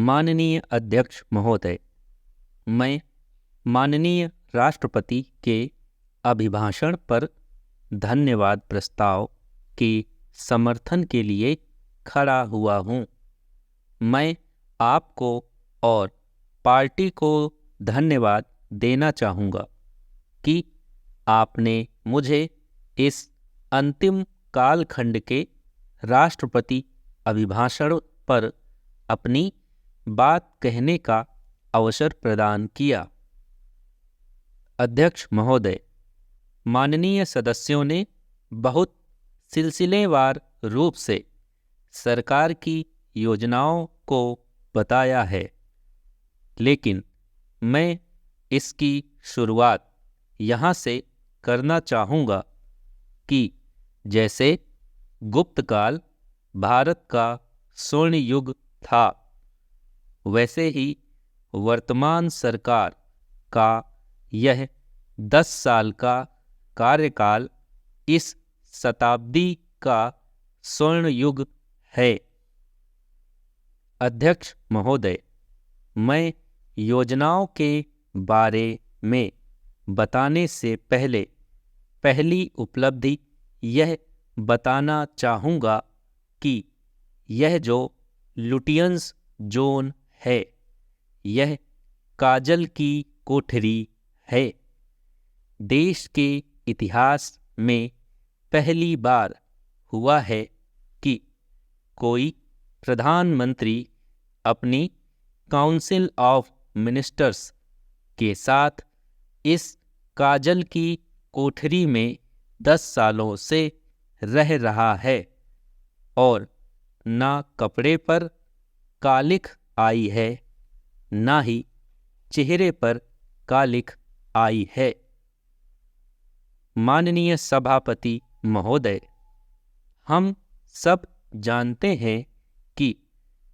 माननीय अध्यक्ष महोदय, मैं माननीय राष्ट्रपति के अभिभाषण पर धन्यवाद प्रस्ताव के समर्थन के लिए खड़ा हुआ हूँ। मैं आपको और पार्टी को धन्यवाद देना चाहूँगा कि आपने मुझे इस अंतिम कालखंड के राष्ट्रपति अभिभाषण पर अपनी बात कहने का अवसर प्रदान किया। अध्यक्ष महोदय, माननीय सदस्यों ने बहुत सिलसिलेवार रूप से सरकार की योजनाओं को बताया है, लेकिन मैं इसकी शुरुआत यहाँ से करना चाहूँगा कि जैसे गुप्तकाल भारत का स्वर्ण युग था, वैसे ही वर्तमान सरकार का यह 10 साल का कार्यकाल इस शताब्दी का स्वर्ण युग है। अध्यक्ष महोदय, मैं योजनाओं के बारे में बताने से पहले पहली उपलब्धि यह बताना चाहूँगा कि यह जो लुटियंस जोन है, यह काजल की कोठरी है। देश के इतिहास में पहली बार हुआ है कि कोई प्रधानमंत्री अपनी काउंसिल ऑफ मिनिस्टर्स के साथ इस काजल की कोठरी में 10 सालों से रह रहा है और ना कपड़े पर कालिख आई है, ना ही चेहरे पर कालिख आई है। माननीय सभापति महोदय, हम सब जानते हैं कि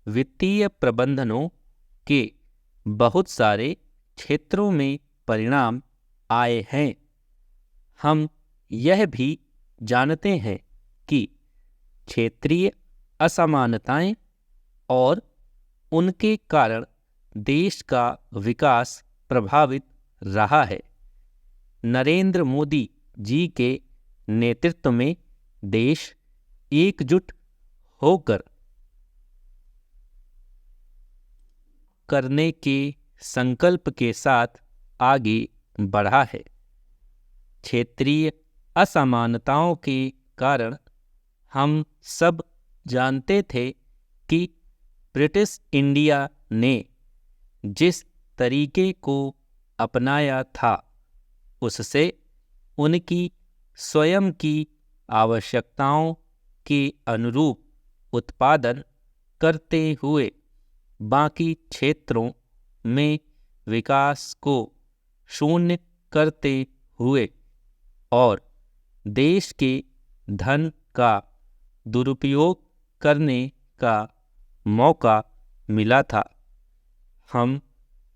वित्तीय प्रबंधनों के बहुत सारे क्षेत्रों में परिणाम आए हैं। हम यह भी जानते हैं कि क्षेत्रीय असमानताएं और उनके कारण देश का विकास प्रभावित रहा है। नरेंद्र मोदी जी के नेतृत्व में देश एकजुट होकर करने के संकल्प के साथ आगे बढ़ा है। क्षेत्रीय असमानताओं के कारण हम सब जानते थे कि ब्रिटिश इंडिया ने जिस तरीके को अपनाया था, उससे उनकी स्वयं की आवश्यकताओं के अनुरूप उत्पादन करते हुए बाकी क्षेत्रों में विकास को शून्य करते हुए और देश के धन का दुरुपयोग करने का मौका मिला था। हम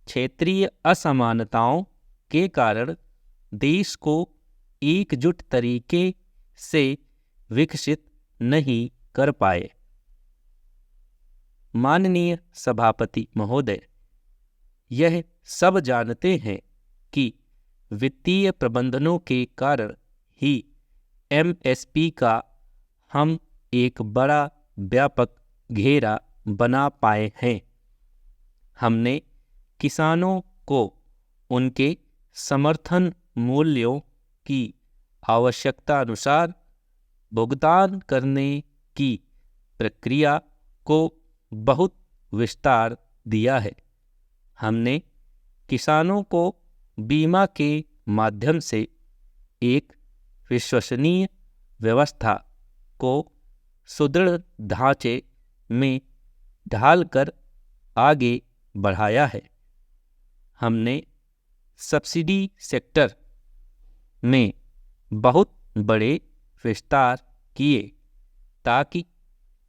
क्षेत्रीय असमानताओं के कारण देश को एकजुट तरीके से विकसित नहीं कर पाए। माननीय सभापति महोदय, यह सब जानते हैं कि वित्तीय प्रबंधनों के कारण ही एमएसपी का हम एक बड़ा व्यापक घेरा बना पाए हैं। हमने किसानों को उनके समर्थन मूल्यों की आवश्यकता अनुसार भुगतान करने की प्रक्रिया को बहुत विस्तार दिया है। हमने किसानों को बीमा के माध्यम से एक विश्वसनीय व्यवस्था को सुदृढ़ ढांचे में ढालकर आगे बढ़ाया है। हमने सब्सिडी सेक्टर में बहुत बड़े विस्तार किए ताकि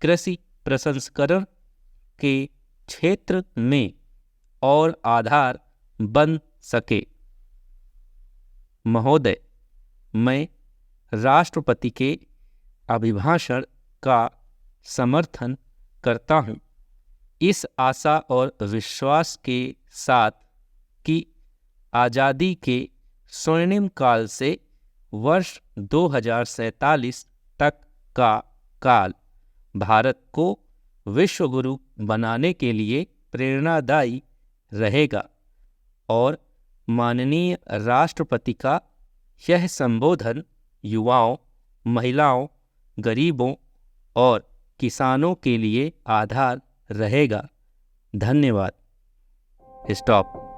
कृषि प्रसंस्करण के क्षेत्र में और आधार बन सके। महोदय, मैं राष्ट्रपति के अभिभाषण का समर्थन करता हूँ इस आशा और विश्वास के साथ कि आज़ादी के स्वर्णिम काल से वर्ष 2047 तक का काल भारत को विश्व गुरु बनाने के लिए प्रेरणादायी रहेगा और माननीय राष्ट्रपति का यह संबोधन युवाओं, महिलाओं, गरीबों और किसानों के लिए आधार रहेगा। धन्यवाद। स्टॉप।